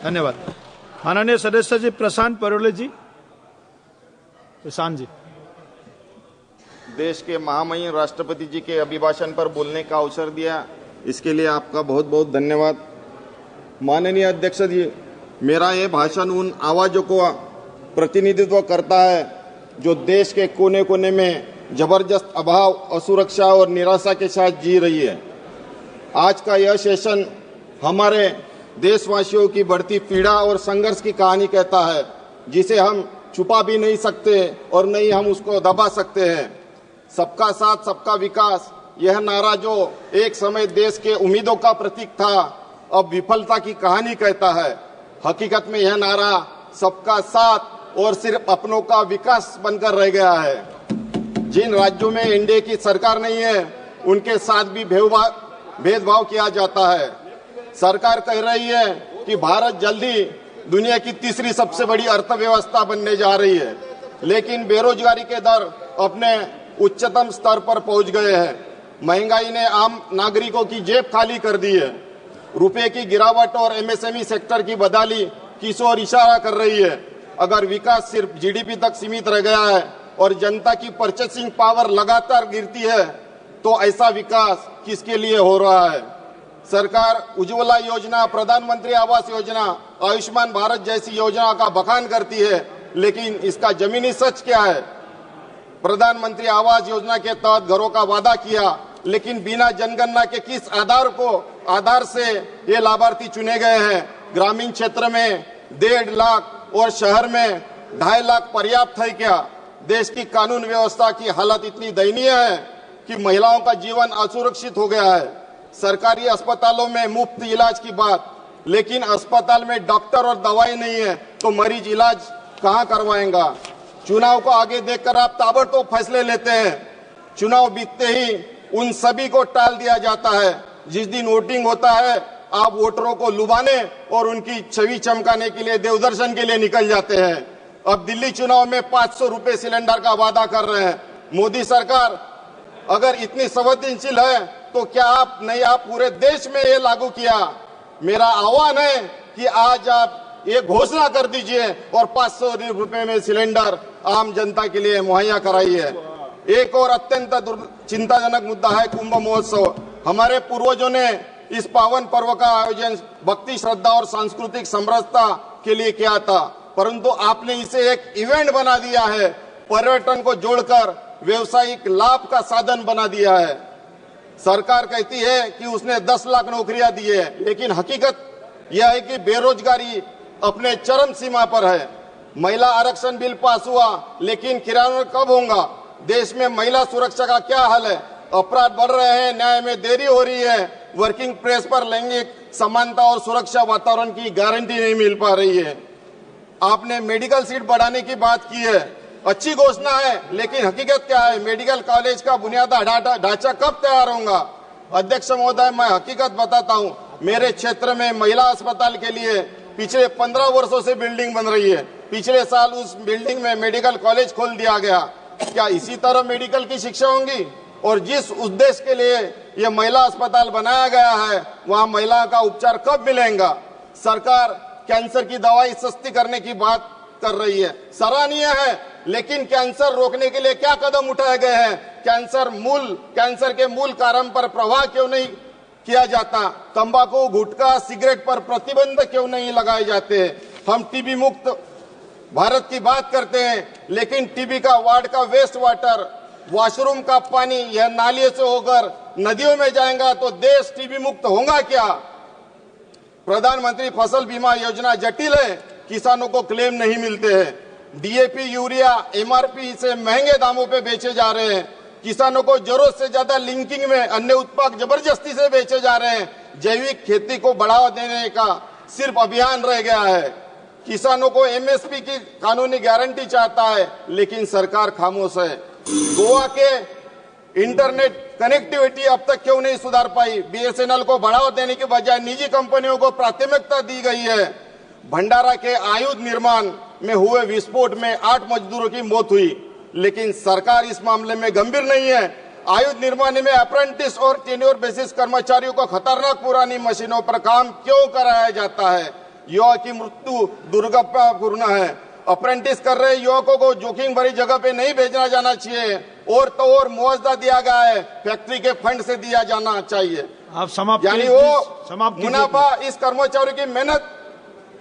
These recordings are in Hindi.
धन्यवाद। माननीय सदस्य जी प्रशांत परोले जी। प्रशांत जी। देश के महामहिम राष्ट्रपति जी के अभिभाषण पर बोलने का अवसर दिया, इसके लिए आपका बहुत बहुत धन्यवाद। माननीय अध्यक्ष जी, मेरा ये भाषण उन आवाज़ों को प्रतिनिधित्व करता है जो देश के कोने कोने में जबरदस्त अभाव, असुरक्षा और निराशा के साथ जी रही है। आज का यह सेशन हमारे देशवासियों की बढ़ती पीड़ा और संघर्ष की कहानी कहता है, जिसे हम छुपा भी नहीं सकते और नहीं हम उसको दबा सकते हैं। सबका साथ सबका विकास, यह नारा जो एक समय देश के उम्मीदों का प्रतीक था, अब विफलता की कहानी कहता है। हकीकत में यह नारा सबका साथ और सिर्फ अपनों का विकास बनकर रह गया है। जिन राज्यों में एनडीए की सरकार नहीं है, उनके साथ भी भेदभाव किया जाता है। सरकार कह रही है कि भारत जल्दी दुनिया की तीसरी सबसे बड़ी अर्थव्यवस्था बनने जा रही है, लेकिन बेरोजगारी के दर अपने उच्चतम स्तर पर पहुंच गए हैं। महंगाई ने आम नागरिकों की जेब खाली कर दी है। रुपए की गिरावट और एमएसएमई सेक्टर की बदहाली किस ओर इशारा कर रही है। अगर विकास सिर्फ जीडीपी तक सीमित रह गया है और जनता की परचेसिंग पावर लगातार गिरती है, तो ऐसा विकास किसके लिए हो रहा है? सरकार उज्ज्वला योजना, प्रधानमंत्री आवास योजना, आयुष्मान भारत जैसी योजना का बखान करती है, लेकिन इसका जमीनी सच क्या है? प्रधानमंत्री आवास योजना के तहत घरों का वादा किया, लेकिन बिना जनगणना के किस आधार से ये लाभार्थी चुने गए हैं? ग्रामीण क्षेत्र में 1.5 लाख और शहर में 2.5 लाख पर्याप्त है क्या? देश की कानून व्यवस्था की हालत इतनी दयनीय है कि महिलाओं का जीवन असुरक्षित हो गया है। सरकारी अस्पतालों में मुफ्त इलाज की बात, लेकिन अस्पताल में डॉक्टर और दवाई नहीं है, तो मरीज इलाज कहां करवाएगा? चुनाव को आगे देखकर आप ताबड़तोड़ फैसले लेते हैं। चुनाव बीतते ही उन सभी को टाल दिया जाता है। जिस दिन वोटिंग होता है, आप वोटरों को लुभाने और उनकी छवि चमकाने के लिए देवदर्शन के लिए निकल जाते हैं। अब दिल्ली चुनाव में 500 रुपए सिलेंडर का वादा कर रहे हैं। मोदी सरकार अगर इतनी संवेदनशील है, तो क्या आप पूरे देश में ये लागू किया? मेरा आह्वान है कि आज आप ये घोषणा कर दीजिए और 500 रुपए में सिलेंडर आम जनता के लिए मुहैया कराइए। एक और अत्यंत चिंताजनक मुद्दा है कुंभ महोत्सव। हमारे पूर्वजों ने इस पावन पर्व का आयोजन भक्ति, श्रद्धा और सांस्कृतिक समरसता के लिए किया था, परंतु आपने इसे एक इवेंट बना दिया है, पर्यटन को जोड़कर व्यवसायिक लाभ का साधन बना दिया है। सरकार कहती है कि उसने 10 लाख नौकरियां दी है, लेकिन हकीकत यह है कि बेरोजगारी अपने चरम सीमा पर है। महिला आरक्षण बिल पास हुआ, लेकिन क्रियान्वयन कब होगा? देश में महिला सुरक्षा का क्या हाल है? अपराध बढ़ रहे हैं, न्याय में देरी हो रही है, वर्किंग प्लेस पर लैंगिक समानता और सुरक्षा वातावरण की गारंटी नहीं मिल पा रही है। आपने मेडिकल सीट बढ़ाने की बात की है, अच्छी घोषणा है, लेकिन हकीकत क्या है? मेडिकल कॉलेज का बुनियादी ढांचा कब तैयार होगा? अध्यक्ष महोदय, मैं हकीकत बताता हूं, मेरे क्षेत्र में महिला अस्पताल के लिए पिछले 15 वर्षों से बिल्डिंग बन रही है। पिछले साल उस बिल्डिंग में मेडिकल कॉलेज खोल दिया गया। क्या इसी तरह मेडिकल की शिक्षा होंगी? और जिस उद्देश्य के लिए यह महिला अस्पताल बनाया गया है, वहां महिला का उपचार कब मिलेगा? सरकार कैंसर की दवाई सस्ती करने की बात कर रही है, सराहनीय है, लेकिन कैंसर रोकने के लिए क्या कदम उठाए गए हैं? कैंसर के मूल कारण पर प्रभाव क्यों नहीं किया जाता? तंबाकू, गुटखा, सिगरेट पर प्रतिबंध क्यों नहीं लगाए जाते? हम टीबी मुक्त भारत की बात करते हैं, लेकिन टीबी का वार्ड का वेस्ट वाटर, वॉशरूम का पानी यह नालियों से होकर नदियों में जाएगा, तो देश टीबी मुक्त होगा क्या? प्रधानमंत्री फसल बीमा योजना जटिल है, किसानों को क्लेम नहीं मिलते हैं। डीएपी, यूरिया एमआरपी से महंगे दामों पे बेचे जा रहे हैं। किसानों को जरूरत से ज्यादा लिंकिंग में अन्य उत्पाद जबरदस्ती से बेचे जा रहे हैं। जैविक खेती को बढ़ावा देने का सिर्फ अभियान रह गया है। किसानों को एमएसपी की कानूनी गारंटी चाहता है, लेकिन सरकार खामोश है। गोवा के इंटरनेट कनेक्टिविटी अब तक क्यों नहीं सुधार पाई? बीएसएनएल को बढ़ावा देने के बजाय निजी कंपनियों को प्राथमिकता दी गई है। भंडारा के आयुध निर्माण में हुए विस्फोट में 8 मजदूरों की मौत हुई, लेकिन सरकार इस मामले में गंभीर नहीं है। आयुध निर्माण में अप्रेंटिस और टेन्योर बेसिस कर्मचारियों को खतरनाक पुरानी मशीनों पर काम क्यों कराया जाता है? युवा की मृत्यु दुर्भाग्यपूर्ण है। अप्रेंटिस कर रहे युवकों को जोखिम भरी जगह पे नहीं भेजना जाना चाहिए और तो और मुआवजा दिया गया है, फैक्ट्री के फंड से दिया जाना चाहिए। आप समाप्त यानी कीजिए, वो समाप्त कीजिए। मुनाफा इस कर्मचारी की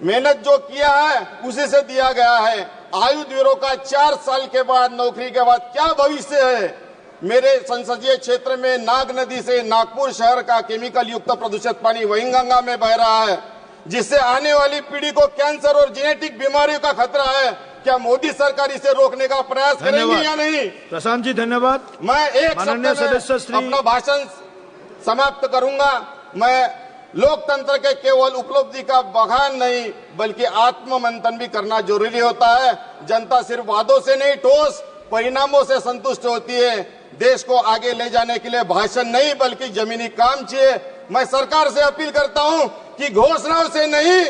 मेहनत जो किया है उसी से दिया गया है। आयु ब्यूरो का 4 साल के बाद नौकरी के बाद क्या भविष्य है। मेरे संसदीय क्षेत्र में नाग नदी से नागपुर शहर का केमिकल युक्त प्रदूषित पानी वहींगंगा में बह रहा है, जिससे आने वाली पीढ़ी को कैंसर और जेनेटिक बीमारियों का खतरा है। क्या मोदी सरकार इसे रोकने का प्रयास करेगी या नहीं? प्रशांत जी धन्यवाद। मैं एक शब्द में अपना भाषण समाप्त करूंगा। मैं लोकतंत्र के केवल उपलब्धि का बखान नहीं बल्कि आत्म मंथन भी करना जरूरी होता है। जनता सिर्फ वादों से नहीं, ठोस परिणामों से संतुष्ट होती है। देश को आगे ले जाने के लिए भाषण नहीं बल्कि जमीनी काम चाहिए। मैं सरकार से अपील करता हूं कि घोषणाओं से नहीं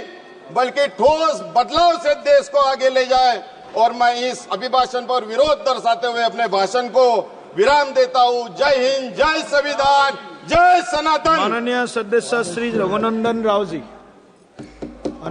बल्कि ठोस बदलाव से देश को आगे ले जाए। और मैं इस अभिभाषण पर विरोध दर्शाते हुए अपने भाषण को विराम देता हूं। जय हिंद, जय संविधान, जय सनातन। माननीय सदस्य श्री रघुनंदन राव जी।